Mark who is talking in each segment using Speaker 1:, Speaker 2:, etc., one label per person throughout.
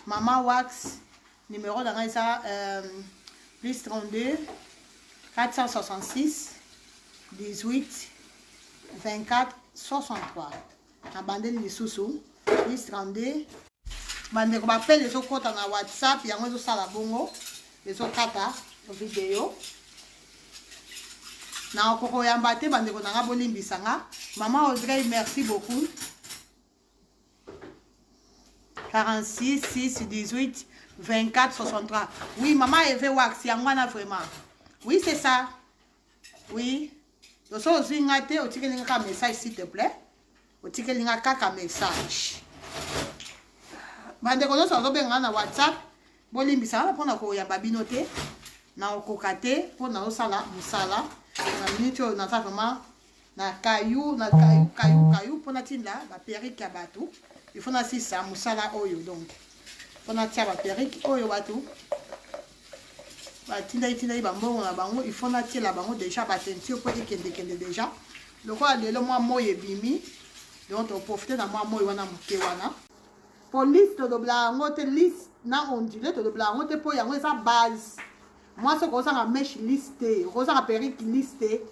Speaker 1: Maman Wax, numéro dans ça, plus 32 466 18 24 63. Abandonne les sous-sous, plus 32. Bande ko appelle les autres comptes na WhatsApp, yango zo sala bongo, les autres kata vidéo. Na okoko yamba te bande ko nanga bolimbisanga. Maman Audrey, merci beaucoup. 46 6 18 24 63. Oui, maman Eve Wax, yangwana vraiment. Oui, c'est ça. Oui. Donc ça aussi ngate o tikelinga message s'il te plaît. O tikelinga kaka message. Bande ko so zo benga na WhatsApp. Bolimbisa pona ko yamba binote. Na okokate pona osala musala. Na minute na ça vraiment na caillou pona tinda ba perruque ya bato. Il faut na sisa musala oyo donc. Pona tia ba perruque oyo bato. Ba tinda ba mbongo na bango, il faut na tia la bango déjà ba tentio po kende déjà. Le quoi de le moi moye bimi. Donc on profite na moi moye wana muke wana. Pour liste de blanc, te liste na ondulé de blanc, te po yango esa base. Moi ce qu'on ça mèche listé, on ça perruque listé.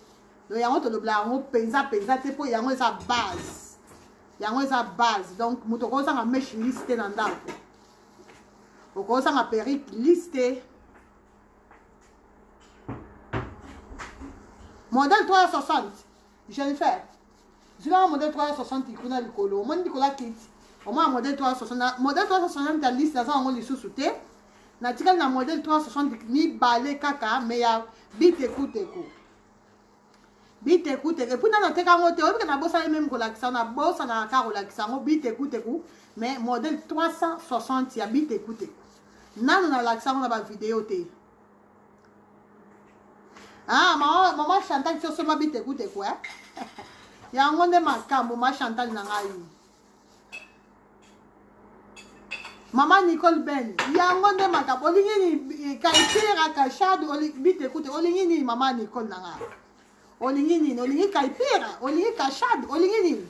Speaker 1: Donc yango to de blanc penza te po yango esa base. Yango esa base. Donc muto ko ça mèche listé na ndako. Ko ça perruque listé. Modèle 360. Je le fais. Je vais un modèle 360 qui connaît le colo. Mon Nicolas Kit. Au moins modèle 360. Modèle 360 ta liste là ça on les sous-souté. Naturel na modèle 360 ni balé kaka mais ya bit écoute. Bit écoute. Et puis na teka ngote o que na bossa même ko la na bossa na ka la kisango bit écoute mais modèle 360 ya bit écoute. Nan na la kisango na ba vidéo té. Ah, maman Chantal, tu sais, ma bite écoute quoi? Il y a un monde de makambo, maman Chantal nangaï. Maman Nicole Ben, il y a un monde de makambo. Olingini, kaipira, kachad, bite écoute, olingini, maman Nicole nangaï. Olingini, olingini, kaipira, olingini, kachad, olingini.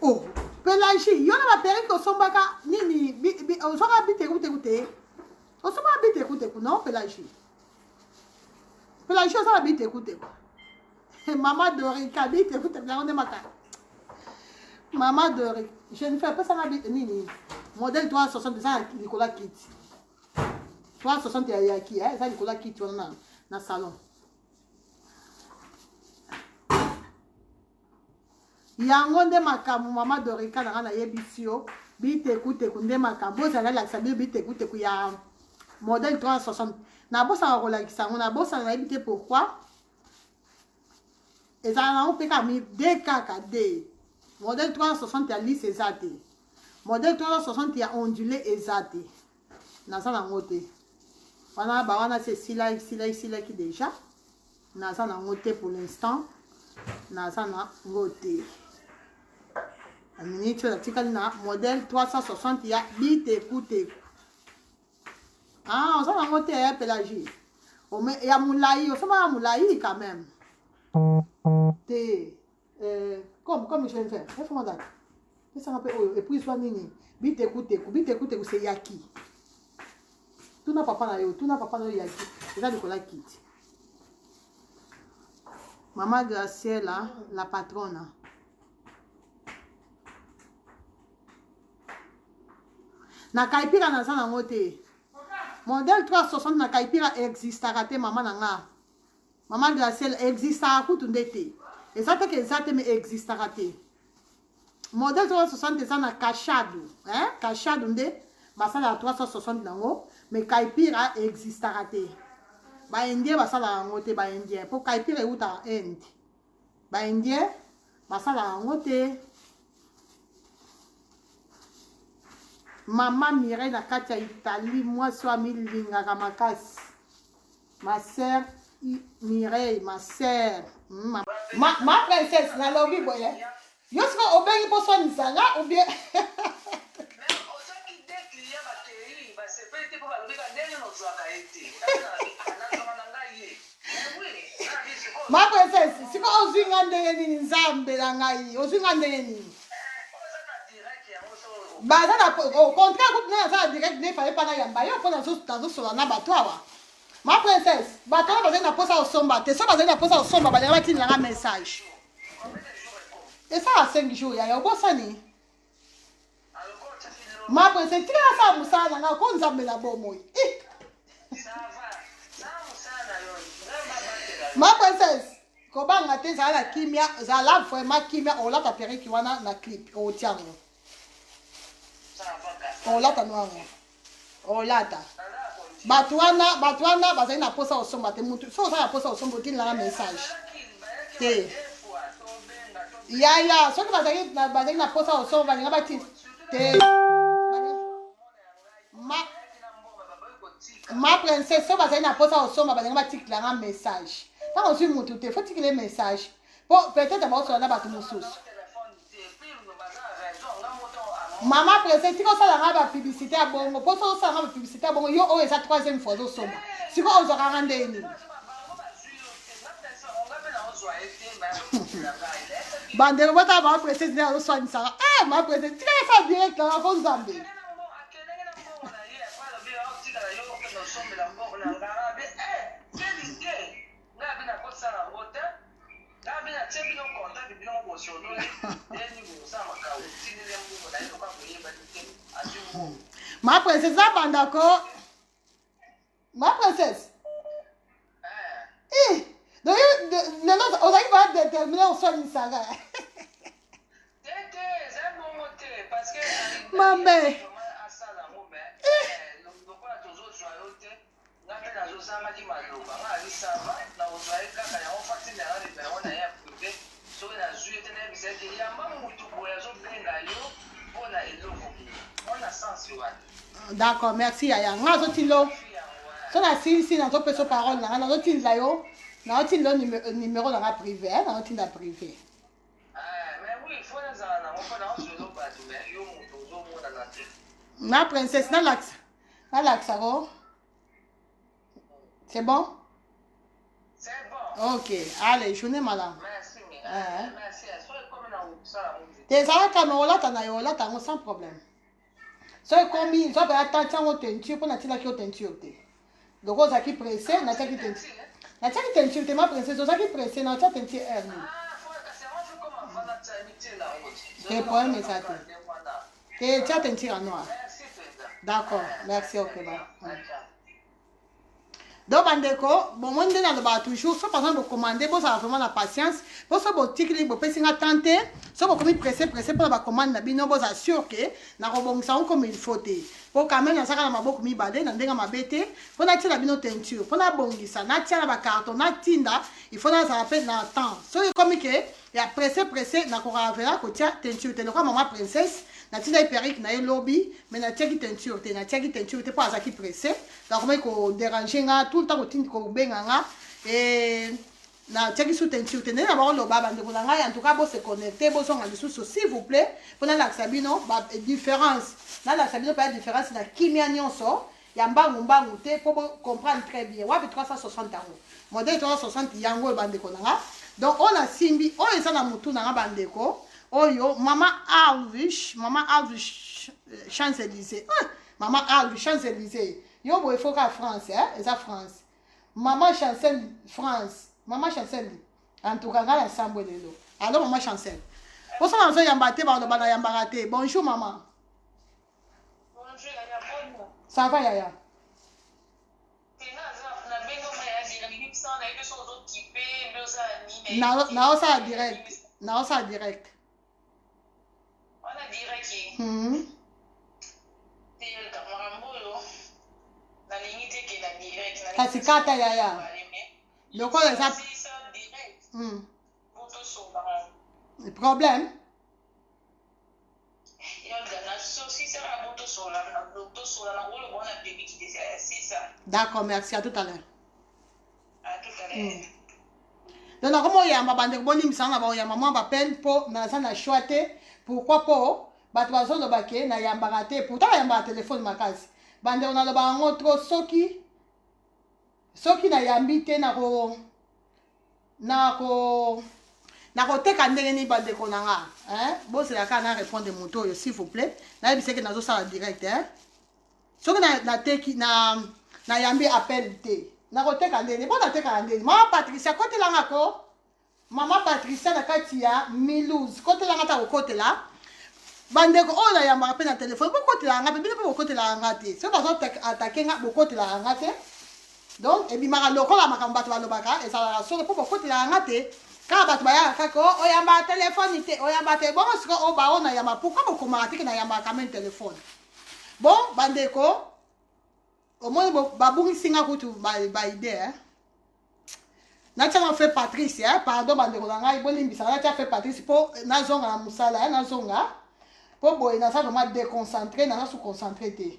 Speaker 1: Oh, Pelagie, il y a ma période au sombaka, nini, au sombaka bite écoute. On se va habiter écouter non Pelagie. Pelagie ça habite écouter quoi. Maman Dori habite écouter on est matin. Maman Dori, je ne fais pas ça habite ni modèle 360 ça Nicolas Kit. 360 il y a qui ça Nicolas Kit on na salon. Yangonde makamu maman Dori kana na yebisio bite écouter kunde makambo ça la sabi bite écouter ya modèle 360. Na bossa relaxation, na bossa na habité pourquoi? Et ça na on peut kami DKKD. Modèle 360 ya lisse ezate. Modèle 360 ya ondulé ezate. Na ça na ngote. Wana ba wana c'est sila qui déjà. Na ça na ngote pour l'instant. Na ça na ngote. A minute la tikali na modèle 360 ya bite écoute. Ah, on s'en va monter à Pelagie. Il y a Moulaï, on s'en va à Moulaï quand même. Comme je viens de faire. Fais-moi ça. Et puis, soit nini. Bite écoute, c'est Yaki. Tout n'a pas na yo, tout n'a pas na Yaki. C'est ça Nicolas Kit. Maman Graciela, la patronne. Na kaipira na sana ngote. Modèle 360 na kaipira existera te maman nanga. Maman Graciela existera kutundete. Et ça que ça te me existera te. Modèle 360 ça na cachado, hein? Cachado nde basala 360 nango, mais kaipira existera te. Ba indien basala ngote ba indien. Pour kaipira uta end. Ba indien basala ngote. Maman Mireille na Katia Italie, moi sois Milinga Ramakas. Ma sœur Mireille, ma sœur. Ma princesse, la lobby boy. Yo sera au bien pour soi Nisanga ou bien. Ma princesse, si ko ozinga ndenge ni nzambe la ngai, ozinga ndenge ni. baza au contraire groupe na ça direct ne fallait pas na yamba yo pour dans sur na batwa ma princesse batwa baza na posa osomba te so baza na posa osomba baza ba tin la message et ça a 5 jours ya obosa ni ma princesse tika ça musana na ko nzambela bomoyi ma princesse kobanga te za la kimia za la vraiment kimia on l'a tapé qui wana na clip au tiango olata noango olata batwana bazali na posa osomba te mutu so osala posa osomba otini nanga message te yaya soki bazali na posa osomba balinga bati te ma princesse so bazali na posa osomba balinga batikilanga message ntango ozwi mutu te fo tikile message po peut-être baosola na bato mosusu Maman princesse, si on a la publicité à bongo, pour ça on a la publicité à bongo, yo oh esa troisième fois au sommet. Si on aura rendu ni. Bande de votre maman princesse de la soigne ça. Eh ma princesse, tu vas faire direct dans la fond Zambie. Ma princesse, d'accord. Ma princesse. Eh, donc on arrive à déterminer au sol une saga. Ma mère. D'accord, merci Yaya. Nga zotilo. So na si na to peso parole na zotilo la yo. Na zotilo numéro na privé, na zotilo privé.
Speaker 2: Mais oui, il faut les avoir. On peut dans solo pas tout mais yo moto na la tête.
Speaker 1: Ma princesse na lax. Na lax aro. C'est bon?
Speaker 2: C'est bon.
Speaker 1: OK, allez, journée madame.
Speaker 2: Merci. Merci. Soyez comme dans ça.
Speaker 1: T'es ça caméra ta na yo là ta sans problème. Soyez comme ils ont attention au teinture pour na tila ki au teinture te. Donc on qui pressé na tila ki teinture. Na tila ki teinture te ma princesse, on qui pressé na tila teinture er ni.
Speaker 2: Faut que c'est moi je commence à faire ça imiter là.
Speaker 1: C'est problème ça te. T'es tila teinture en noir.
Speaker 2: Merci.
Speaker 1: D'accord, merci OK ba. Donc bandeko bon moi ndena le ba toujours so par exemple commander bon ça vraiment la patience bon so boutique li bo pesinga tenter so bo comme pressé pour ba commande na bino bon assure que na robongisa comme il faut te pour quand même na saka na maboko mi bade na ndenga mabete pour na tia bino teinture pour na bongisa na tia na ba carton na tinda il faut na ça fait na temps so comme que ya pressé na ko ravera ko tia teinture te le quoi maman princesse na tina perruque na lobby mais na tia ki teinture te pour azaki pressé donc comment ko déranger nga tout le temps ko tindi ko benga nga et na tia ki sous teinture te na ba lo baba ndeko na nga en tout cas bo se connecter bo songa lisusu s'il vous plaît pour na la sabino ba différence na la sabino pas différence na kimia nyonso ya mbangu te pour comprendre très bien wapi 360 euros modèle 360 yango bandeko na nga donc on a simbi on eza na mutu na nga bandeko oyo maman Alvish Champs-Élysées maman Alvish Champs-Élysées yo bo il faut qu'à France eza France maman Chancel France maman Chancel en tout cas ngala sambo lelo alors maman Chancel pour ça on so yamba te ba na yamba te bonjour maman
Speaker 2: Bonjour Yaya.
Speaker 1: Ça va Yaya? Na osa direct. Na osa direct.
Speaker 2: On a direct.
Speaker 1: Kasi kata Yaya. Loko eza le problème. D'accord, merci à tout à l'heure. Donc comment il y a ma bande boni misanga ba ya maman ba peine pour na ça na choité pourquoi pas ba toazo lo baké na yamba raté pourtant yamba téléphone makasi bande on a le ba ngotro soki na yambi te na ko na koteka ndenge ni bandeko na nga bozelaka na répondre moto oyo s'il vous plaît nayebi seke nazosala direct soki nateki na yambi appel te na koteka ndenge mpo natekaka ndenge mama Patricia kotelanga ko mama Patricia na kati ya Milouz kotelanga ta kokotela bandeko oyo nayambaka mpe na telefone bokotelanga mpe bino mpe bokotelanga te soki bazoatake nga bokotelanga te donc ebimaka lokola makambo bato balobaka ezalaka soki mpo bokotelanga te kaka bato bayaka kaka oyamba telefone te oyamba te bongo siko oyo bao nayamba pourkui bokomaka teke nayambaka quand même telefone bon bandeko omoni babungisinga kutu baide natianga fe Patrice pardon bandeko na ngai bolimbisaka natia fe Patrice mpo nazonga na mosala nazonga mpo boye naza vraiment déconcentré naza sous concentré te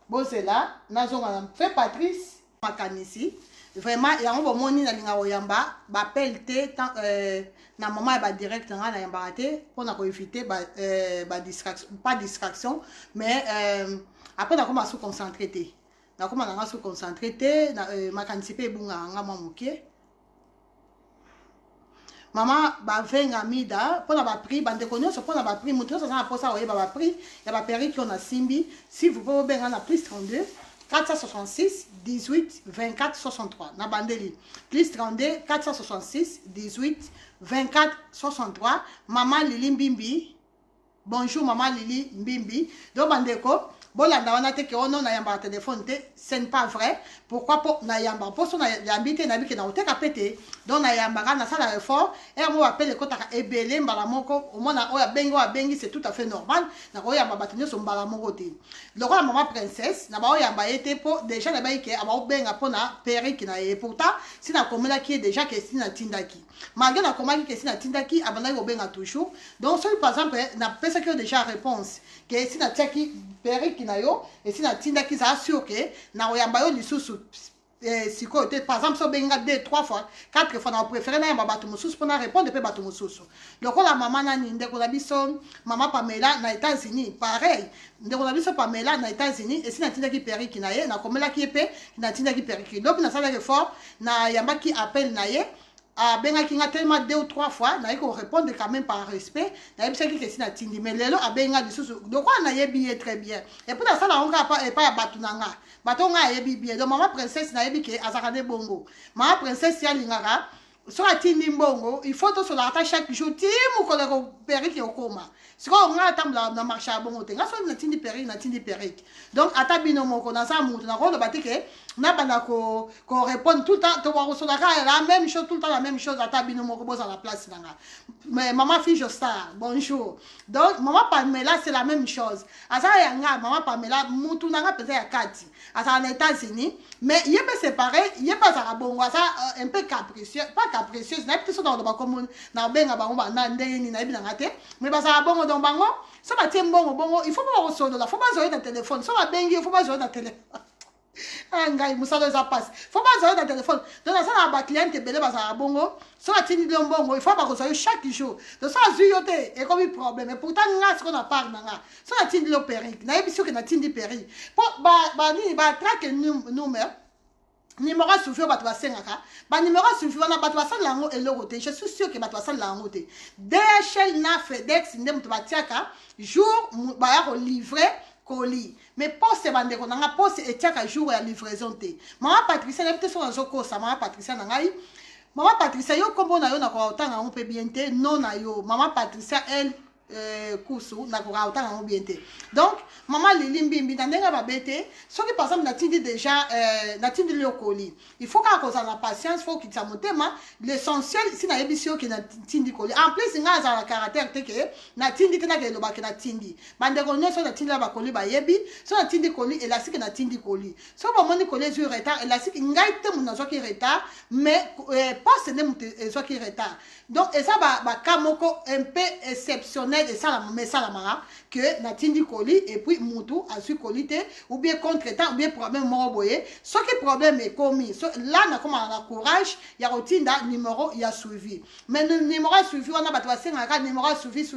Speaker 1: bozela nazonga na fe Patrice makanisi vraiment yango bomoni nalinga koyamba bapel te na moment ya badirect nga nayambaka te mpona koevite pas distraction mais après nakoma sous concentré te nakoma nanga sous concentré te makanisi mpe ebungaka nga mwa moke mama bavenga mida mpona baprix bandeko nyonso mpona baprix moto nyonso aza na mposa koyeba baprix ya baperiki oyo nasimbi si vous pouvez obenga na plus 32 466 18 24 63 na bandeli plus 32 466 18 24 63 mama Lili Mbimbi bonjour mama Lili Mbimbi donc bandeko bolanda wana te ke ono nayamba téléphone te ce n'est pas vrai pourquoi po nayamba poso nayambi te nayebi ke na oteka pe te donc nayambaka nasala effort mo bapele ekotaka ebele mbala moko omona oyo abengi c'est tout à fait normal nakoyamba bato nyonso mbala moko te lokola mama princesse na baoyamba ye te mpo déjà nayebi ke abaobenga mpona periki na ye pourtant si nakomelaki ye déjà ke si natindaki malgré nakomaki ke si natindaki abandaki kobenga toujours donc soki par exemple napesaki yo déjà réponse ke si natiaki periki na yo esi natindaki za sûr ke na oyamba yo lisusu sikoyo te par exemple so benga 2 3 fois 4 fois na préféré na yamba bato mosusu mpona répondre mpe bato mosusu lokola mama nani ndeko na biso mama Pamela na États-Unis pareil ndeko na biso Pamela na États-Unis esi natindaki periki na ye nakomelaki ye mpe natindaki periki donc nasalaki fort na yambaki appel na ye abengaki nga tellement 2 ou 3 fois naye ko répondre quand même par respect nayebisaki ke si natindi mais lelo abenga lisusu donc wana nayebi ye très bien et puis nasala ngo epa ya bato na nga bato nga ayebi bien donc mama princesse nayebi ke azaka nde bongo mama princesse yalingaka so atindi mbongo il faut tosolaka ata chaque jour ti mokolo periki okoma sikoyo nga atambola na marché ya bongo te nga so natindi periki donc ata bino moko naza mutu nakoloba te ke nabanda ko répondre tout le temps tokosolaka la même chose tout le temps la même chose ata bino moko bozala place na nga mais maman fille Jostar bonjour donc maman Pamela c'est la même chose azala yanga maman Pamela mutu nanga peza ya kati azala na États-Unis mais ye pe séparé ye pe azala bongo aza un peu capricieux pas capricieuse nayebi te so na koloba komo na benga bango bana ndenge nini nayebi nanga te mais bazala bongo donc bango so batie mbongo bongo il faut pas bakosolola fo bazoye na téléphone so babengi il faut bazoye na téléphone ngai mosala eza pasi fo bazoye na téléphone donc nasala na bacliente ebele bazala bongo so batindi yo mbongo il faut bakozwa yo chaque jour donc so azwi yo te ekomi problème et pourtant nga siko na part na nga so natindi yo periki nayebi soki natindi periki mpo banini batrake numéro suivi bato basengaka banuméro suivi wana bato basalela yango eloko te je suis sûr ke bato basalela yango te DHL na FedEx nde moto batiaka jour baya kolivre colis mais poste bandeko na nga poste etiaka jour ya livraison te mama Patricia nayebi te so nazokosa mama Patricia na ngai mama Patricia yo kombo na yo nakoka kotanga yango mpe bien te non na yo mama Patricia elle kusu nakoka kotanga yango bien te donc mama Lili Mbimbi na ndenge babete soki par exemple natindi déjà natindi yo colis il faut kaka kozala na patience faut okitisa motema l'essentiel si nayebisi yo ke natindi colis en plus nga azala caractère te ke natindi te nake elobake natindi bandeko nyonso natindi na bakoli bayebi so natindi colis elasike natindi colis so bomoni colis ezwi retard elasike ngai te moto nazwaki retard mais poste nde moto ezwaki retard donc eza baka moko un peu exceptionnel personnel et ça la mara que natindi colis et puis mutu a su colité ou bien contre-temps ou bien problème moro boye ce qui problème est commis là na comme on a courage ya rotinda numéro ya suivi mais le numéro suivi on a battu senga numéro suivi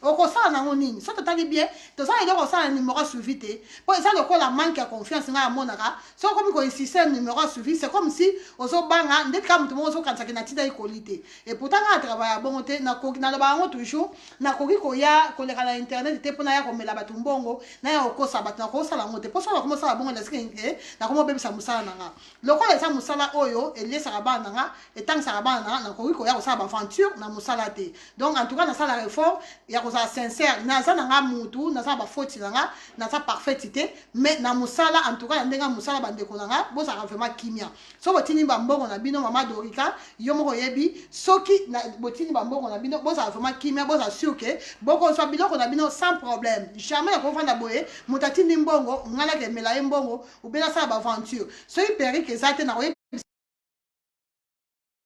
Speaker 1: au ça na nini so totali bien to ça il ça un numéro suivi té pour ça le la manque de confiance na monaka so comme ko insister numéro suivi c'est comme si ozo banga ndeka comme tout monde ozo kanisa na tinda colité et pourtant na travail bon té na le bango toujours na koki ko ya ko le kala internet té pona ya ko mela batu mbongo na ya okosa batu na ko sala ngote pour ça na commencer à bongo la skinke na komo bebisa musala nanga lokola esa musala oyo elie saraba nanga etang saraba nanga na koki ko ya ko sala aventure na musala té donc en tout cas na sala réforme ya ko sala sincère na za nanga mutu na za ba faute nanga na za parfaitité mais na musala en tout cas ndenga musala bande ko nanga bo ça vraiment kimia so botini ba mbongo na bino mama Dorika yo moko yebi soki na botini ba mbongo na bino bo ça vraiment kimia bo ça sûr que boko so biloko na bino sans problème jamais na ko fanda boye mutatini mbongo ngala ke mela mbongo ou bien ça ba aventure so iperi que ça te na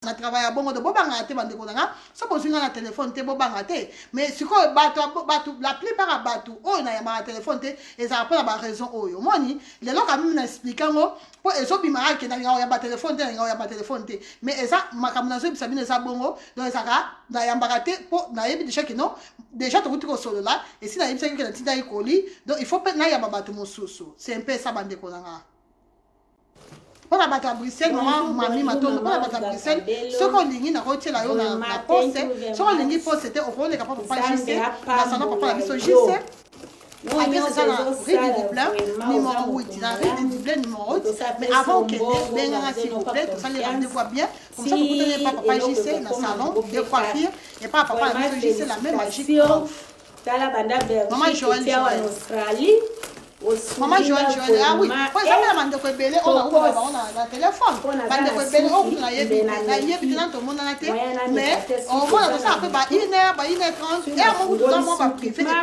Speaker 1: na travail bon de bobanga te bande ko nga so bozinga na téléphone te bobanga te mais siko batu la plupart a batu o na ya ma téléphone te et ça pas la raison oyo moni le lo quand même na expliquer ngo po ezo bimara ke na ya ba téléphone te na ya ba téléphone te mais eza makamna zo bisabine za bongo donc ça ka na ya mbakate po na yebi déjà que non déjà to kuti ko solo là et si na yebi que na tinda ikoli donc il faut pas na ya ba batu mosusu c'est un peu ça bande ko nga. Pour la bataille à Bruxelles, maman, mamie, ma tonne, pour la bataille à Bruxelles, ce qu'on ligne, na roté la yo na poste, ce qu'on ligne poste, c'était au rôle, les capables de pas JC, na sana papa la biso JC. Après, c'est ça, la rue du Dublin, numéro 8, la rue du Dublin, numéro 8. Mais avant qu'elle ait, bien, s'il vous plaît, tout ça, les rendez-vous bien. Comme ça, vous tenez pas papa JC, dans le salon, de coiffure, et pas papa la biso JC, la même magique. Maman Joël, en Australie. Maman Joël, ah oui, pour ça, la bande de belé, on a téléphone. Bande de belé, on a yébi dans tout le monde en a été. Mais on voit ça après, 1h30, et à mon bout de temps, on va priver et tout à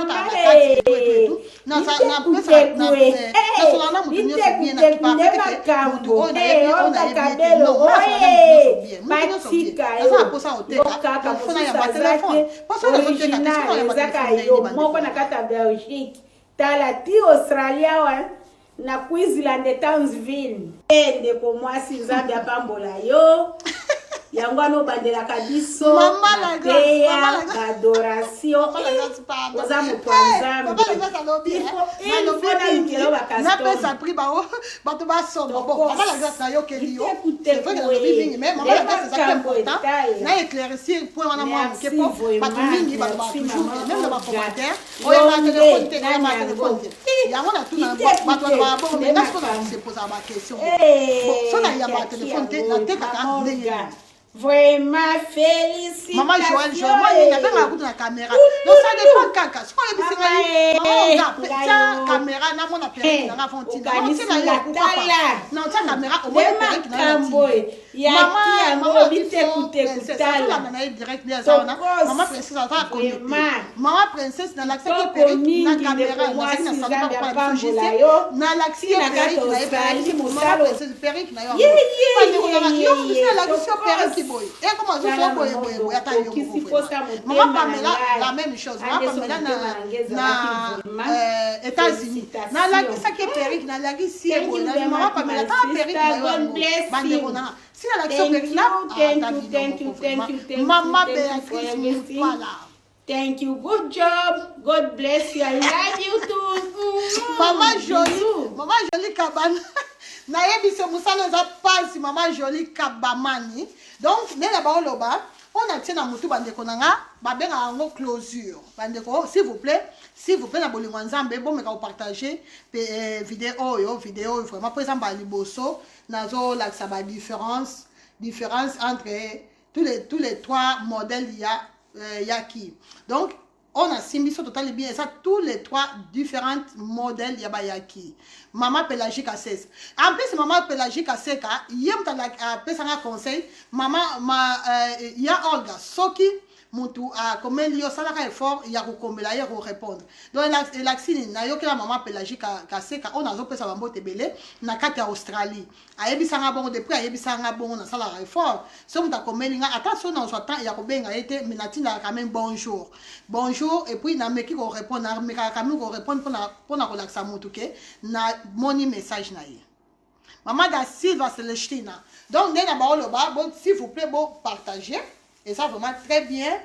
Speaker 1: tout. Non, ça n'a pas ça. Non, ça n'a pas bien à qui parle. On a yébi, non, on a pour ça au thé. Donc, on a un téléphone. Pour ça, on a un téléphone.
Speaker 3: Talati Australia wa na Queensland Townsville ende ko mwasi nzambe apambola yo yango ano bandela kabiso mama la adoration oza moto nzambe
Speaker 1: na pesa pri ba bato ba sombo bon mama la grâce na yo kelio c'est vrai que na bibi mais mama la grâce c'est important na éclaircir point wana moi que pour bato mingi bato ba toujours même dans ma commentaire oya ma téléphone te na ma téléphone te yango na tout na bato ba bon mais est-ce qu'on a se poser ma question bon ça na ya ma téléphone te na te kaka ndenge.
Speaker 3: Vraiment félicitations.
Speaker 1: Maman Joël, moi il y avait ma la caméra. Donc ça dépend caca. Ce qu'on est bien c'est caméra na mon appel na Fontina. Non, ça caméra au moins maman direct bien ça maman princesse ça va connecter. Maman princesse dans l'accès qui na caméra na ça pas pas na l'accès Péric na Péric maman princesse Péric na yo. Boy. Et comment je fais boy attends maman Pamela la même chose maman Pamela na États-Unis na la qui ça qui est Péric na la qui si maman Pamela ta Péric na bande na si la l'action Péric là thank you maman Béatrice voilà.
Speaker 3: Thank you, good job, God bless you, I love you too.
Speaker 1: Maman jolie cabane. Na yebi se musala za pasi maman jolie kabamani. Donc ne la ba loba on a tient na mutu bande konanga ba benga ngo closure. Bande ko s'il vous plaît na bolingo nzambe bon me ka partager vidéo vraiment par exemple liboso nazo la ça ba différence entre tous les trois modèles il y a qui. Donc on a simbi sur total bien ça tous les trois différents modèles yabayaki maman pélagique à 16 en plus maman pélagique à 5 yem ta la pesa conseil maman y a Olga soki mutu a comme yo sala ka effort ya ko kombela ya ko répondre donc laxine na yo que la maman pélagique ka seka on a zo pesa bambo tebele na kati ya Australie ayebisanga bongo depuis ayebisanga bongo na sala effort so muta komeli nga attention na so temps ya ko benga été mais natinda quand même bonjour et puis na meki ko répondre na meka quand même ko répondre pour na relaxa mutu ke na moni message na ye maman da Silva Celestina donc dès d'abord le bas bon s'il vous plaît bon partager et ça vraiment très bien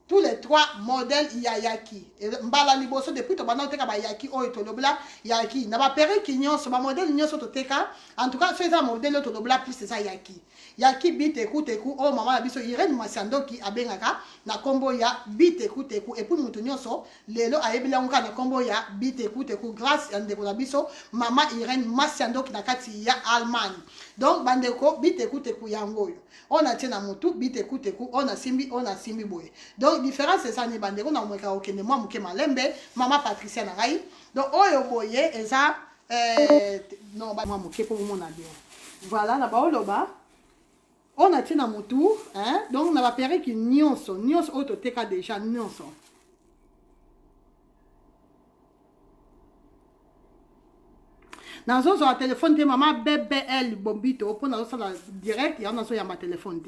Speaker 1: tous les trois modèles yaki mbala liboso depuis to bana teka ba yaki o to lobla yaki na ba pere ki nyonso ba modèle nyonso to teka en tout cas c'est ça modèle to lobla plus c'est ça yaki bite ekuteku o mama biso Irene Masiandoki abengaka na kombo ya bite ekuteku et puis mutu nyonso lelo ayebila ngoka na kombo ya bite ekuteku grâce à ndeko na biso mama Irene Masiandoki na kati ya Allemagne donc bandeko bite ekuteku yango yo on a tena mutu bite ekuteku on a simbi boye donc différence c'est ça ni bandeko na mweka okende moi muke malembe mama Patricia na rai donc oyo boye eza non ba moi muke pour mon bien voilà là bas loba on a tena mutu hein donc on va péré qui nyonso auto teka déjà nyonso dans un téléphone de maman BBL bombito pour dans la direct il y a dans un téléphone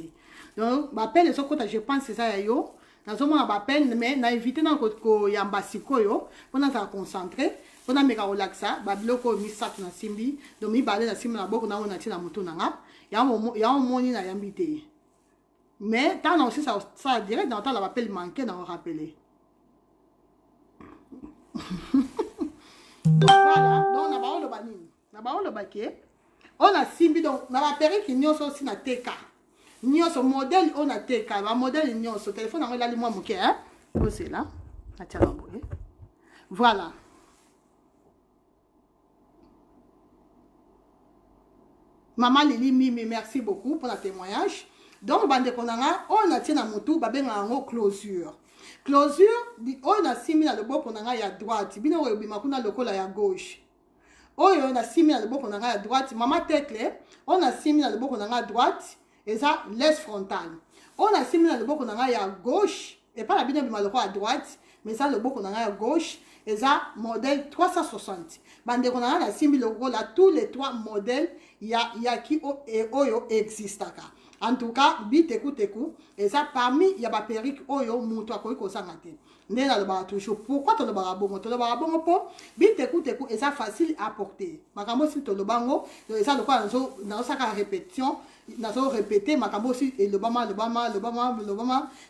Speaker 1: donc m'appelle ce côté je pense c'est ça yo dans un moment m'appelle mais na invité dans ko yamba sikoyo pour na se concentrer pour na meka relaxa ba bloko mi sat na simbi donc mi balé na simbi na boko na on tina mutu na nga ya un moni na yambité mais tant aussi ça direct dans la appel manqué dans rappeler voilà donc na ba le banini na ba le baké on a simbi donc na ba péré ki nyonso aussi na teka nyonso modèle on a teka ba modèle nyonso téléphone na ngela li moi moké hein c'est là atia ba boye voilà maman Lili Mimi merci beaucoup pour le témoignage donc bande konanga on a tient na mutu ba benga ngo closure on a 6 000 le bord konanga ya droite bino oyo bima kuna lokola ya gauche oyo on a 6 000 le bord konanga ya droite maman Tekle on a 6 000 le bord konanga droite et ça laisse frontale on a 6 000 le bord konanga ya gauche et pas la bino bima lokola à droite mais ça le bord konanga ya gauche et ça modèle 360 bande konanga na 6 000 euros là tous les trois modèles il y a qui oyo existaka en tout cas biteku et ça parmi il y a ba perruque oyo muto akoyi ko sangate ndena le ba toujours pourquoi to le ba bongo po biteku et ça facile à porter makambo si to le bango et ça le quoi dans ça répétition dans répéter makambo si et le bama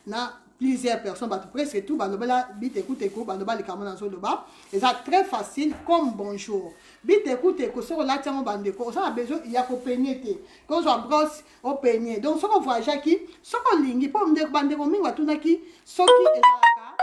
Speaker 1: na plusieurs personnes bah presque tout bah le bala bite écoute bah le bala les camarades dans le bas et ça très facile comme bonjour bite écoute sur la tiens bandeko ça a besoin il y a qu'au peigner quand on brosse au peigner donc ce qu'on voit qui ce qu'on lingi pour me dire bandeko minga tout na qui ce qui est là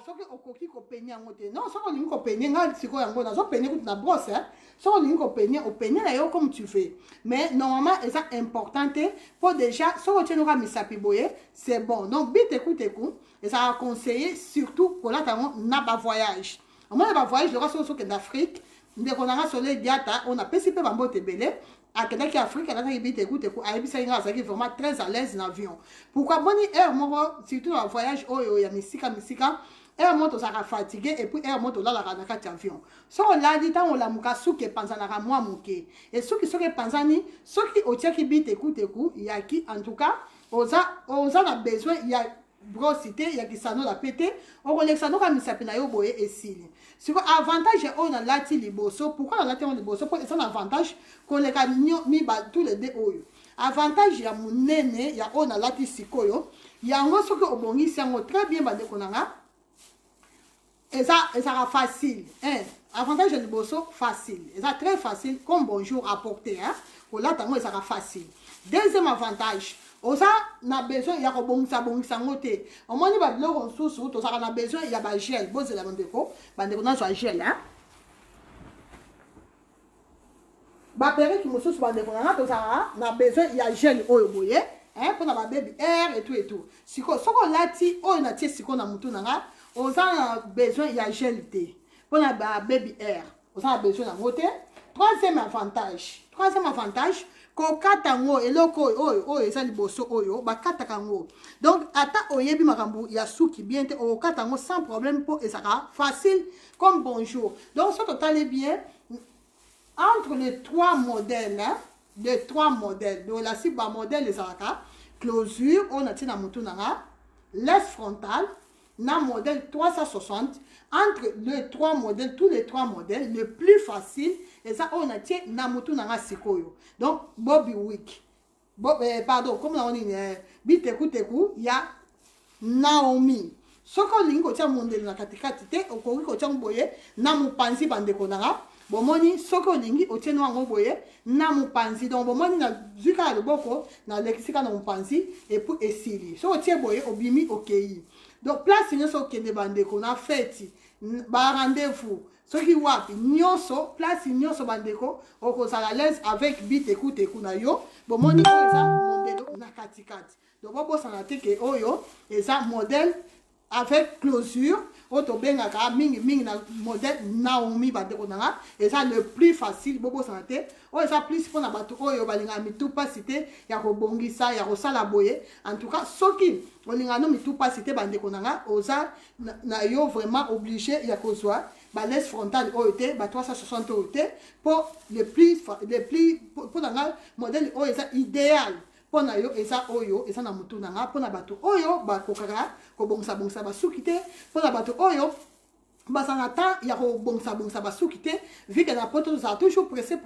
Speaker 1: soki okoki ko peigner yango te non soko lingi ko peigner nga siko yango na zo peigner na brosse hein soko lingi ko peigner au peigner na yo comme tu fais mais normalement c'est important pour déjà soko tienoka misapi boye c'est bon donc bite écoute et ça a conseillé surtout pour là na ba voyage au moins ba voyage le reste soki d'Afrique ndeko na soleil diata on a pesipé bambo tebele akendaki Afrique alaki bite écoute ayebisa nga azaki vraiment très à l'aise dans l'avion pourquoi boni air moko surtout dans voyage oyo ya misika air moto sera fatigué et puis air moto là la carte avion so on l'a dit tant on la muka suke panzana ka moi muke et soki panzani soki otiaki bite écoute il y a qui en tout cas oza a besoin il y a brosité il y a qui sano la pété on connaît ça donc à misapina yo boye et sili sur avantage on a lati liboso pourquoi on a lati liboso pour c'est un avantage qu'on les a mi ba tous les deux oyo avantage ya munene ya on a lati sikoyo yango soki obongisi yango très bien bande konanga et ça sera facile hein avantage de liboso facile et ça très facile comme bonjour à porter hein pour là tango ça sera facile deuxième avantage oza na besoin ya ko bongisa ngote au moins ba biloko nsusu to saka na besoin ya ba gel bozela bandeko na so gel hein ba pere ki mosusu bandeko na to saka na besoin ya gel oyo boye hein pour na ba baby air et tout siko soko lati oyo na tie siko na mutu nanga oza na besoin ya gel te pour na ba baby air oza na besoin na ngote troisième avantage kokata ngo eloko oyo eza liboso oyo bakataka ngo. Donc ata oyebi makambo ya suki bien te okata ngo sans problème pour ezaka facile comme bonjour. Donc ça totale bien entre les trois modèles hein, les trois modèles. Donc la cible modèle ezaka closure on a tina mutu nanga laisse frontale na modèle 360. Entre les trois modèles, tous les trois modèles, le plus facile, et ça, on a dit, Namutu Nanga Sikoyo. Donc, Bobby Wick. Pardon, comme on dit, Biteku Teku, il y a Naomi. Ce qu'on dit, c'est que la catégorie, au Kori, au Tchamboye, Namu Pansi Bandekonara. Bomoni, ce qu'on dit, au Tchéno Angoboye, Namu Pansi. Donc, Bomoni, na Zuka le Boko, na Lexica Namu Pansi, et pour Essili. So, au Tchéboye, au Bimi, au Kei. Donc, place, il y a ce qui est bandeko, na fête. Ba rendez-vous ce qui wapi nyonso place nyonso bandeko okozala l'aise avec Biteku Teku na yo bomoni oza mondelo na katikati donc bobo sanate ke oyo eza modèle avec closure oto bengaka mingi na modèle Naomi bandeko nanga eza le plus facile bobo sanate o eza plus pona bato oyo balinga mitupa cité ya kobongisa ya kosala boye en tout cas soki olinga no mitupa cité bandeko nanga oza na yo vraiment obligé ya kozwa ba laisse frontale oyote ba 360 oyote pour le plus pour nanga modèle oyo eza idéal pona yo eza oyo eza na mutu nanga pona bato oyo ba kokaka kobongisa ba sukite pona bato oyo basana temps ya kobongisa ba sukite vu que na poto za toujours pressé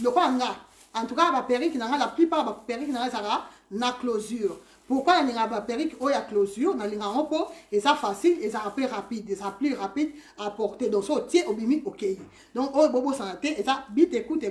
Speaker 1: le quoi nga en tout cas ba perruque nanga la plupart ba perruque nanga ça na closure. Pourquoi il y a une perruque ou la closure dans les rangs et ça facile et ça plus rapide, et ça plus rapide à porter. Donc ça tient au bimi ok. Donc au bobo santé et ça bite écoute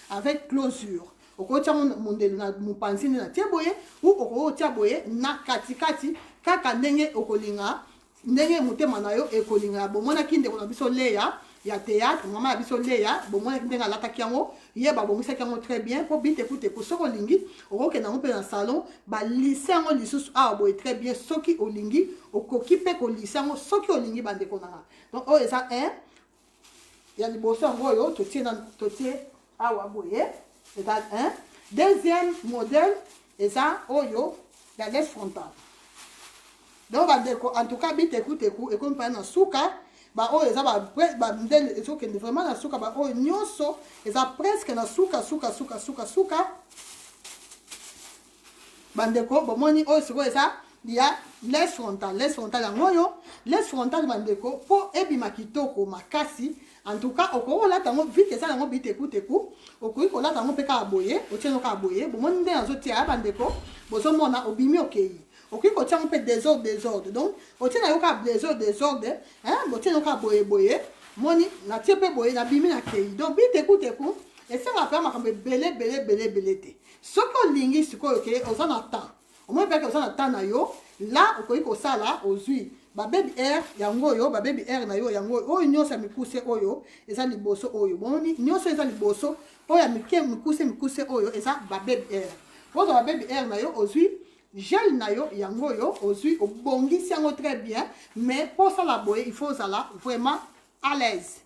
Speaker 1: avec closure. Au côté mon pansi na tiaboye ou au tiaboye na katikati kaka ndenge okolinga ndenge mutema na yo ekolinga bo mona kinde ko na biso leya ya théâtre maman ya biso leya bo mona kinde nga lata kiango yeba bo misa kiango très bien pour bite écoute ko soko lingi okoke na mpe na salon ba lisango lisusu a bo très bien soki olingi okoki pe ko lisango soki olingi bande ko na donc o eza un ya liboso ngoyo to tie awa boye c'est un deuxième modèle eza oyo la laisse frontale. Donc en tout cas bite écoute et comme pas na suka ba oyo eza ba ndele ezo kende vraiment na suka ba oyo nyonso eza presque na suka bandeko bomoni oyo siko eza ya laisse frontale ngoyo laisse frontale bandeko po ebima kitoko makasi. En tout cas okoko la tango vite ça nango bite écoute okoki ko la tango pe ka boye otieno ka boye bomoni nde nazo tia bandeko bozo mona obimi okei okoki ko tia un peu désordre donc otiena yo ka désordre hein botieno ka boye moni na tie pe boye na bimi na kei donc bite écoute et ça va faire makambe belé te soko lingi sikoyo ke ozana temps au moins pe que ozana temps na yo là okoki ko sala ozui ba baby air yango yo ba baby air na yo yango oyo nyonso mikuse oyo eza liboso oyo boni nyonso eza liboso oyo mikuse oyo eza ba baby air votre ba baby air na yo ozui gel na yo yango yo ozui obongisi yango très bien mais pour ça la boye il faut ça vraiment à l'aise.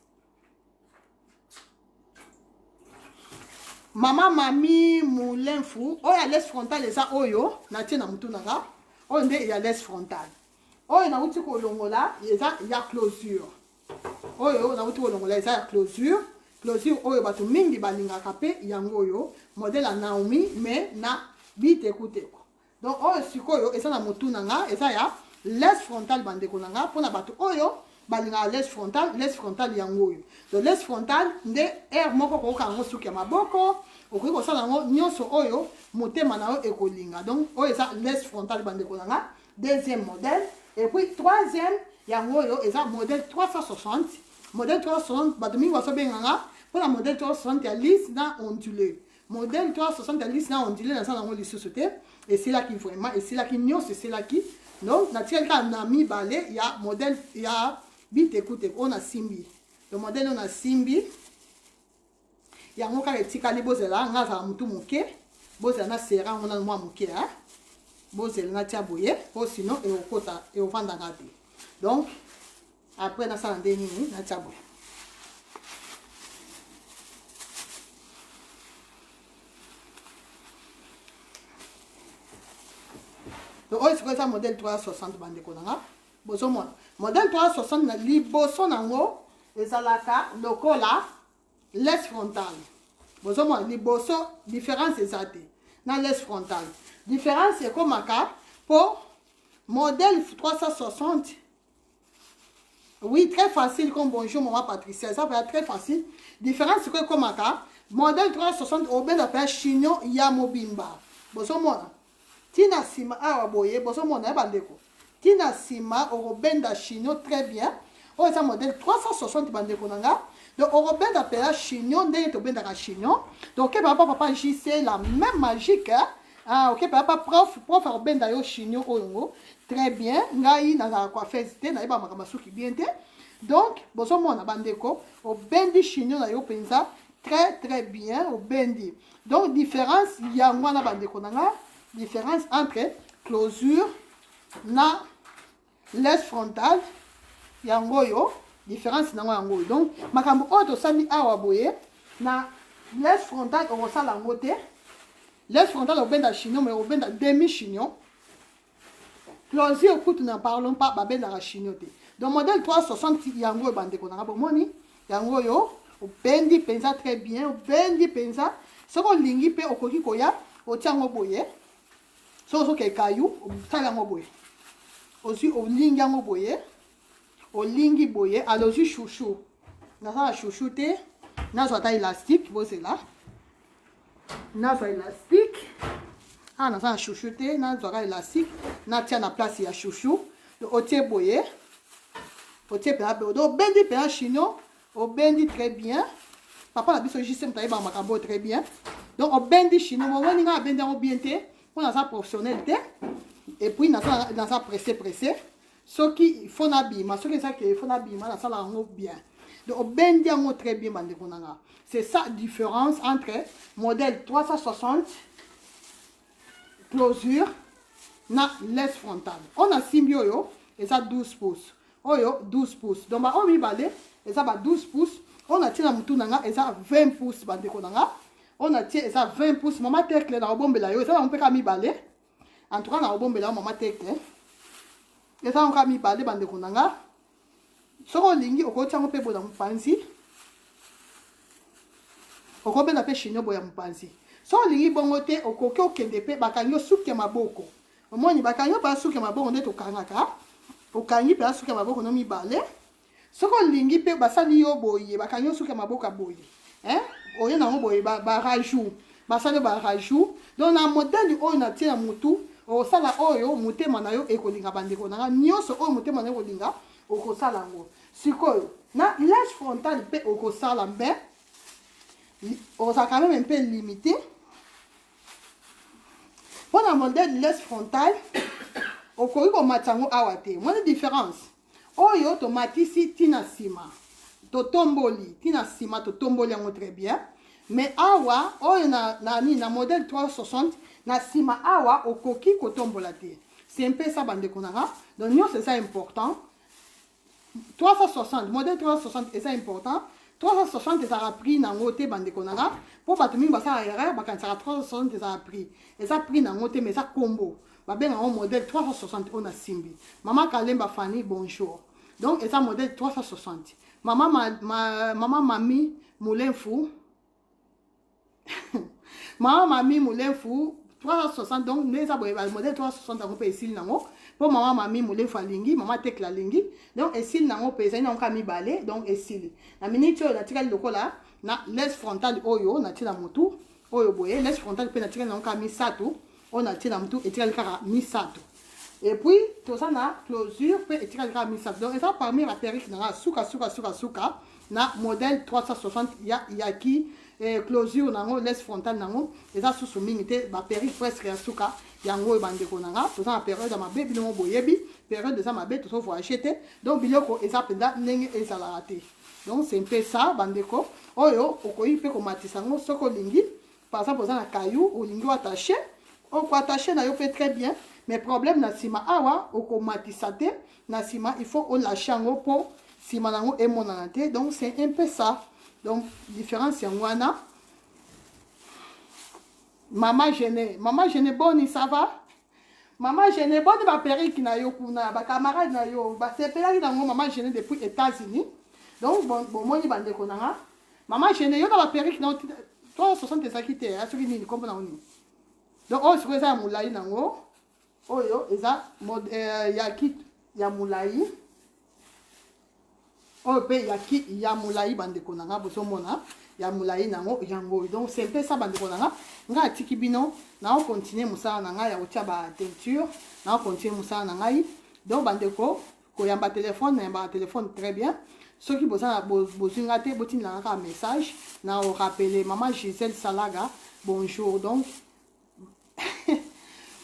Speaker 1: Mama mami moulin fou oyo laisse frontale eza oyo na tie na mutu nanga oyo nde ya laisse frontale. Oyo na uti ko longola ya closure. Oyo na uti ko longola ya closure oyo bato mingi balingaka pe yango yo modèle ya Naomi mais na bite écoute. Donc oyo sikoyo eza na mutu nanga eza ya laisse frontale bandeko nanga pona bato oyo balinga laisse frontale yango yo. Donc laisse frontale nde air moko ko kango suki ya maboko okoki ko sala ngo nyonso oyo motema na yo ekolinga. Donc oyo eza laisse frontale bandeko nanga deuxième modèle. Et puis, troisième, il y a un modèle 360. Modèle 360, pour le modèle 360, il y a lisse dans ondulé. Modèle 360, il y a lisse dans ondulé dans la société. Et c'est là qui vraiment, et c'est là qui n'y c'est là qui. Donc, naturellement, on a mis balai, il y a modèle, il y a bit écoute, on a Simbi. Le modèle, on a Simbi. Il y a un cas de Tikali Bozela, on a un tout moqué. Bozela, c'est rare, on a un moqué, hein. Bozela na tia boye po sinon et au kota et au vanda ngati. Donc après na sala ndeni na tia boye. donc oyo sikoyo eza modèle 360 bandeko nanga bozomona modèle 360 na liboso nango ezalaka lokola laisse frontale bozomona liboso différence eza te na laisse frontale différence ekomaka po modèle 360 oui très facile comme bonjour maman Patricia ça va être très facile différence sikoyo ekomaka modèle 360 obenda pe chignon ya mobimba bozomona tina sima awa boye bozomona bandeko tina sima orobenda chignon très bien oyo eza modèle 360 bandeko nanga donc orobenda pe chignon ndenge tobendaka chignon donc okeba papa JC la même magique okeba papa prof orobenda yo chignon oyo très bien ngai nazala coiffeuse te nayeba makambo suki bien te donc bozomona bandeko obendi chignon na yo mpenza très bien au bendi donc différence yango wana bandeko nanga différence entre closure na laisse frontale yango yo différence nango yango donc makambo oyo tosali awa boye na laisse frontale okosala yango te laisse frontale obenda chignon mais obenda demi chignon closure kutu na parlons pas babendaka chignon te donc modèle 360 yango oyo bandeko nanga bomoni yango yo obendi penza très bien obendi penza soko lingi pe okoki koya otiango boye soko ke kayu otala ngo boye osi olingi yango boye olingi boye alozi chouchou na chouchou te nazwa ta élastique bozela nazwa élastique na chouchou te nazwa élastique natia na place ya chouchou otie boye otie pe obendi pe chignon obendi très bien papa na biso juste mutayeba makambo très bien donc obendi chignon momoni nga abendi yango bien te mpo naza professionnel te et puis naza pressé soki il faut nabima soki ezaki il faut nabima nasala yango bien donc obendi yango très bien bandeko nanga c'est ça différence entre modèle 360 closure na laisse frontale on a simbi oyo eza 12 pouces oyo 12 pouces donc baoyo mibale eza ba 12 pouces on a tina mutu nanga eza 20 pouces bandeko nanga on a tie eza 20 pouces mama tekle na obombela yo eza na mpeka mibale en tout cas na obombela mama tekle eza nka mibale bandeko nanga soko lingi okotiango pe bola mpanzi okobenda pe chignon boya mpanzi so lingi bongo te okoki okende pe bakangi osuki maboko omoni bakangi pa suki maboko nde tokangaka okangi pe suki maboko no mibale soko lingi pe basali yo boye bakangi osuki maboko boye oyo nango boye barajou basali barajou donc na modèle oyo na tie na mutu okosala oyo motema na yo ekolinga bandeko nanga nyonso oyo motema na yo ekolinga okosala yango sikoyo na laisse frontale mpe okosala mbe okozala quand même un peu limité mpo na modèle laisse frontale okoki komata yango awa te mwana différence oyo tomatisi tina nsima totomboli tina nsima totomboli yango très bien mais awa oyo na modèle 360 na nsima awa okoki kotombola te c'est un peu ça bandeko nanga donc nyonso eza important 360 modèle 360 eza important 360 ezalaka prix nango te bandeko nanga mpo bato mingi basala erreur bakanisaka 360 ezala prix eza prix nango te mais eza kombo babengango modèle 360 oyo na simbi mama kalemba fani bonjour donc eza modèle 360 mama mami moulin-fou mama mami moulin-fou 360 donc nde eza boye modèle 360 yango mpe esili nango mpo mama mami moulin-fou alingi mama tekle alingi donc esili nango mpe ezali nango ka mibale donc esili na miniti oyo natikali lokola na laisse frontale oyo natie na motu oyo boye laisse frontale mpe natikali nango ka misato oyo natie na motu etikali kaka misato et puis toza na closure mpe etikali kaka misato donc eza parmi la perruque nanga suka na modèle 360 yaki closure nango laisse frontale nango eza susu mingi te baperruque presque ya suka yango oyo bandeko nanga toza na période ya mabe bino boyebi période eza mabe tozo voyage te donc biloko eza mpenza ndenge ezalaka te donc c'est un peu ça bandeko oyo okoki mpe komatisa yango soki olingi par exemple oza na caillou olingi oattache okoattache na yo mpe très bien mais problème na nsima awa okomatisa te na nsima il faut olache yango mpo nsima nango emonana te donc c'est un peu ça donc différence yango wana mama gene boni ça va Maman gênée, bonne ma perruque na yo kuna, ba camarade na yo, ba sepela ki nango maman gênée depuis États-Unis. Donc bon moi ni bande konanga. Maman gênée yo na ba perruque na 360 sakite, a soki ni kompo na oni. Donc oh c'est ça mulai nango. Oh yo eza ya kit ya mulai. Oh pe ya kit ya mulai bande konanga boso mona. Ya mulai nango yango. Donc c'est un peu ça bande konanga. Nga tiki bino na on continue musala na ngai ya otia ba teinture na on continue musala na ngai donc bandeko ko yamba téléphone na ba téléphone très bien ceux qui bosa bozinga te botin la un message na o rappeler maman Gisèle Salaga bonjour donc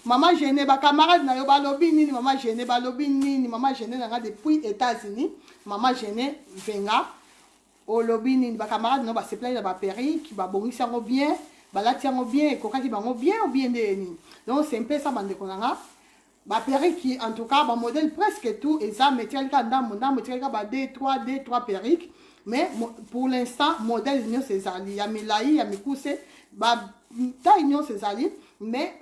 Speaker 1: maman gênée ba camarade na yo ba lobi nini maman gênée ba lobi nini maman gênée na depuis États-Unis maman gênée venga o lobi nini ba camarade no ba se plaît ba perruque ba bongisa ngo bien balatiango bien et kokaki bango bien ou bien deni donc c'est un peu ça bande konanga ba perruque en tout cas ba modèle presque tout et ça métier ka ndambo métier ka ba D3 perruque mais pour l'instant modèle nyo cezali ya milai ya mikuse ba taille nyo cezali mais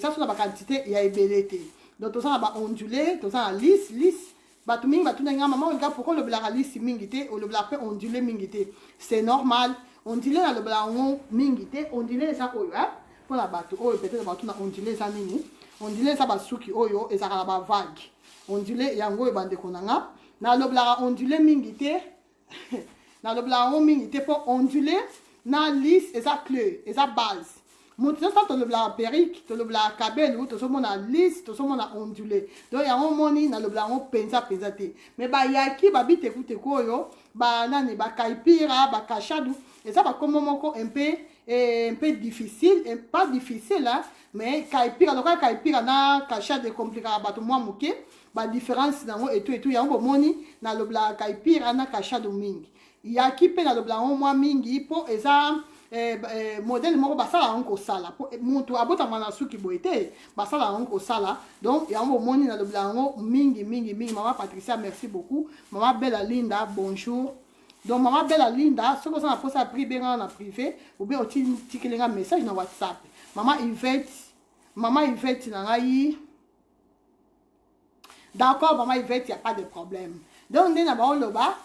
Speaker 1: ça sur la quantité ya ebelete donc tout ça ba ondulé tout ça lisse batu mingi batu nga maman regarde pourquoi le blanc lisse mingité ou le blanc peut ondulé mingité c'est normal. On dirait dans le blanc mingité, on dirait ça oyo hein pour la bateau oyo peut-être bateau on dirait ça nini on dirait ça basuki oyo et ça la vague on dirait yango e bande konanga na le blanc on dirait mingité na le blanc mingité pour onduler na lisse et ça clé et ça base monter ça to le blanc perruque to le blanc cabelle ou to so mona lisse to so mona ondulé donc yango moni na le blanc penza te mais ba yaki ba bite écoute koyo ba nani ba kaipira ba kachadu et ça va comme moko un peu difficile et pas difficile là mais kaipira donc kaipira na kachade compliqué ba to moi moké ba différence nango et tout yango moni na le blanc kaipira na kachadu mingi yaki pe na le blanc moi mingi po et ça modèle moko basala yango sala mutu abota mana suki boité basala yango sala donc yango moni na le blanc mingi maman Patricia merci beaucoup maman Bella Linda bonjour. Donc maman Bella Linda ce que ça a posé à privé en privé ou bien aussi tirer un message dans WhatsApp maman Yvette nangai d'accord maman Yvette il y a pas de problème donc on est là-bas le bas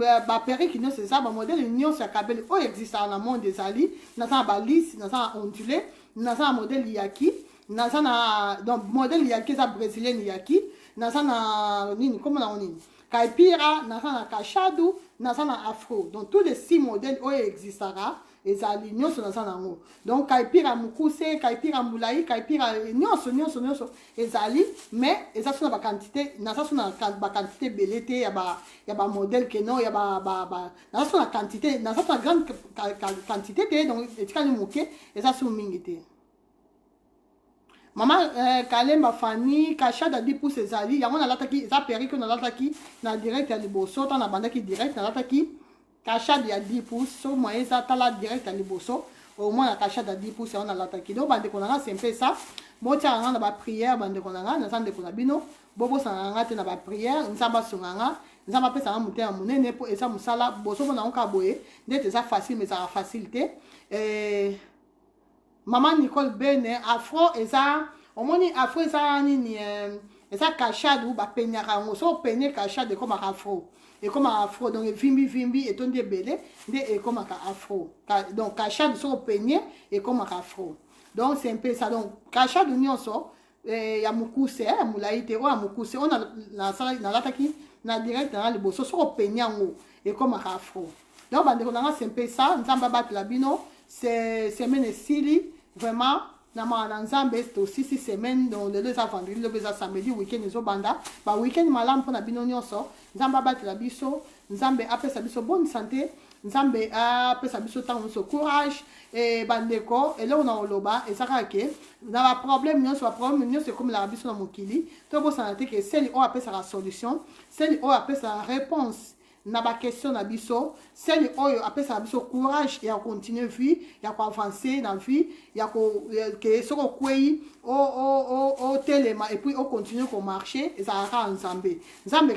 Speaker 1: ba perruque c'est ça ba modèle union sur cabelle oh existe dans le monde des ali na ça ba lisse na ça ondulé na ça modèle yaki na ça na donc modèle yaki ça brésilien yaki na ça na nini comment na nini kaipira na ça na kachadu na ça na afro donc tous les 6 modèles oh existera et ça l'union sur ça nango donc kaipira mukuse kaipira mulai kaipira nyonso ezali mais et ça sur la quantité na ça sur la quantité belete ya ba modèle que non ya ba na ça sur la quantité na ça sur la grande quantité donc et tu moqué et ça sur mingité maman Kalemba Fanny kachada 10% ezali yango na lataki za perruque na lataki na direct ya liboso ta na bandaki direct na lataki kachade ya 10% so moyen ça tala direct ya liboso au moins la kachade ya 10% on a lataki donc bande konanga c'est un peu ça botia nga na ba prière bande konanga na sande kona bino bobo sanga te na ba prière nzamba songanga nzamba pesa nga muté ya munene po esa musala boso bona onka boye ndete ça facile mais ça facilité maman Nicole Bene afro eza omoni afro eza nini eza kachade ou ba penyaka ngo so penye kachade comme afro et comme afro donc vimbi et ton débélé et comme afro donc kachade so penye et comme afro donc c'est un peu ça donc kachade nyonso ya mukuse ya mulaite o ya mukuse on a na lataki na direct na le boso so penya ngo et comme afro donc bande konanga c'est un peu ça nzamba bat la bino c'est semaine sili vraiment na ma nzambe aussi 6 semaines donc le 2 vendredi le 2 samedi week-end zo banda ba week-end malam pour na bino nyonso nzamba bat la biso nzambe apesa biso bonne santé nzambe apesa biso tant so courage et bandeko et là on a oloba et ça que na ba problème nyonso c'est comme la biso na mokili to bo santé que celle o apesa la solution celle o apesa la réponse na ba question na biso celle oyo apesa biso courage ya continuer vie ya ko avancer dans vie ya ko que soko kwei o telema et puis o continuer ko marcher et ça ra nzambe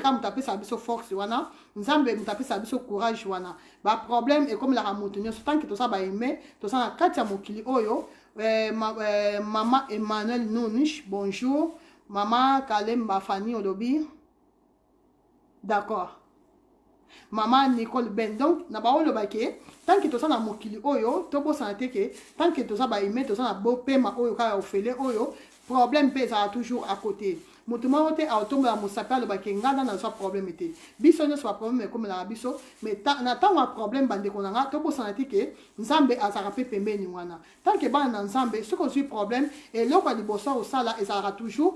Speaker 1: quand mutapesa biso force wana nzambe mutapesa biso courage wana ba problème et comme la ramontenir tant que to ça ba aimer to ça na kati ya mokili oyo Maman Emmanuel Nounish, bonjour. Maman Kalem Bafani Olobi. D'accord. Maman Nicole Ben. Donc, na ba le baké. Tant que tu as na mokili oyo, to bo santé que tant que tu as ba aimé, tu as na bo pema oyo ka ofele oyo, problème pesa toujours à côté. Moutuma ote autombe la musapa le baké ngana na so problème été. Biso ne soit problème comme la biso, mais na tant un problème bande konanga, to bo santé que nzambe azara pe pembeni wana. Tant que ba na nzambe, ce qu'on suit problème et lo kwa liboso au sala et ça aura toujours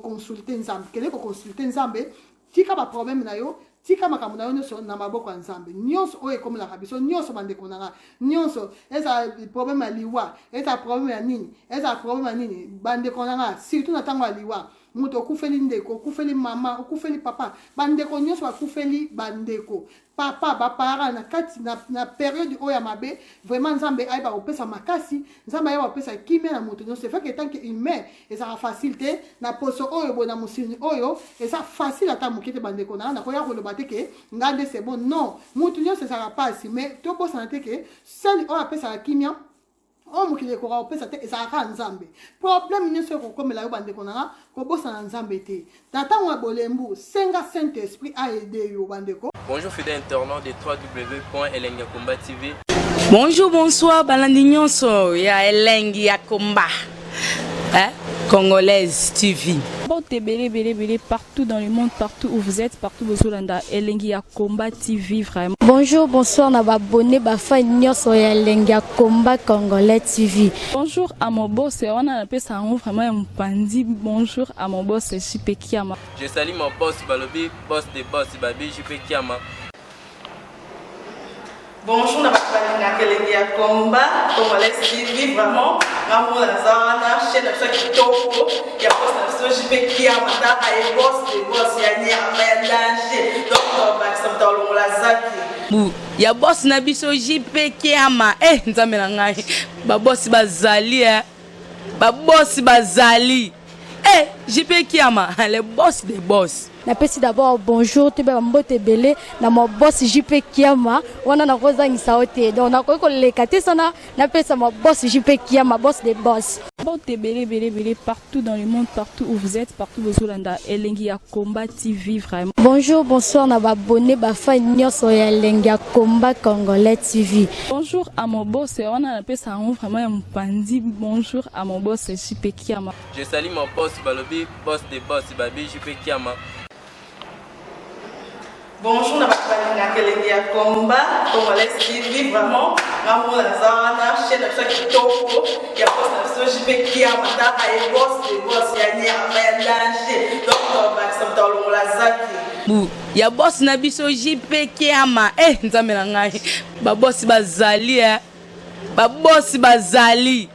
Speaker 1: consulter nzambe. Kele ko consulter nzambe, tika ba problème na yo. Tika makambo na yo nyonso na maboko ya nzambe nyonso oyo ekomelaka biso nyonso bandeko nanga nyonso eza problème ya liwa eza problème ya nini eza problème ya nini bandeko nanga surtout na ntango ya liwa moto okufeli ndeko okufeli mama okufeli papa bandeko nyonso bakufeli bandeko papa bapara na kati na période oyo ya mabe vraiment nzambe ayeba kopesa makasi nzambe ayeba kopesa kimia na moto nyonso fait que tant que humain ezaka facile te na poso oyo boye na mosini oyo eza facile ata moke te bandeko na koya koloba te ke nga nde c'est bon non moto nyonso ezaka pasi mais tobosana te ke seli oyo apesaka kimia oyo mokili ekoka kopesa te ezalaka nzambe problème nyonso ekokomela yo bandeko nanga kobosana nzambe te na ntango ya bolembu senga saint esprit aide yo bandeko.
Speaker 4: Bonjour fidèle internaute de www.elengiakomba TV.
Speaker 5: Bonjour, bonsoir, balandi nyonso ya Elengi ya Komba. Congolaise TV.
Speaker 6: Bon, t'es belé partout dans le monde, partout où vous êtes, partout où vous êtes, Elengi ya Komba TV vraiment.
Speaker 7: Bonjour, bonsoir, na abonné ba fa nyonso ya Elengi ya Komba Congolais TV.
Speaker 6: Bonjour à mon boss, on a appelé ça vraiment un pandi. Bonjour à mon boss, JP Kiama.
Speaker 4: Je salue mon boss Balobi, boss des boss Babi, JP Kiama.
Speaker 8: Bonjour, na Elengi ya Komba Congolais TV vraiment. Maman la zana, chaîne de kitoko, ya boss na JP Kiama, ta ay boss des boss ya ni ya danger. Donc ba samta lo la zaki.
Speaker 5: Ya boss na biso JP Kiama. Nzambe na ngai. Ba boss bazali ba boss bazali. JP Kiama, le boss des boss.
Speaker 7: Napesi d'abord bonjour, tu peux mbote belé na mon boss JP Kiama, wana na kozangisa ote. Donc na ko lekate sana, napesa mon boss JP Kiama, boss des boss.
Speaker 6: Bon, t'es belé partout dans le monde, partout où vous êtes, partout où vous êtes, Elengi ya Komba TV vraiment.
Speaker 7: Bonjour, bonsoir, na abonné ba fa nyonso ya Elengi ya Komba Congolais TV.
Speaker 6: Bonjour à mon boss, on a appelé ça vraiment un pandi. Bonjour à mon boss JP Kiama.
Speaker 4: Je salue mon boss Balobi, boss des boss Babi, JP Kiama.
Speaker 8: Bonjour, na Elengi ya Komba Congolais TV vraiment. Maman la zana, chaîne de kitoko, ya boss na JP Kiama, ta ay boss des boss ya ni ya danger. Donc ba samta lo la zaki.
Speaker 5: Ya boss na biso JP Kiama. Nzambe na ngai. Ba boss bazali ba boss bazali.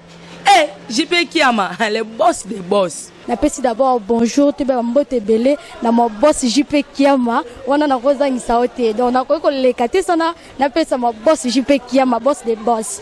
Speaker 5: JP Kiama, le boss des boss.
Speaker 7: Napesi d'abord bonjour, tu peux mbote belé na mon boss JP Kiama, wana na kozangisa ote. Donc na ko lekate sana, napesa mon boss JP Kiama, boss des boss.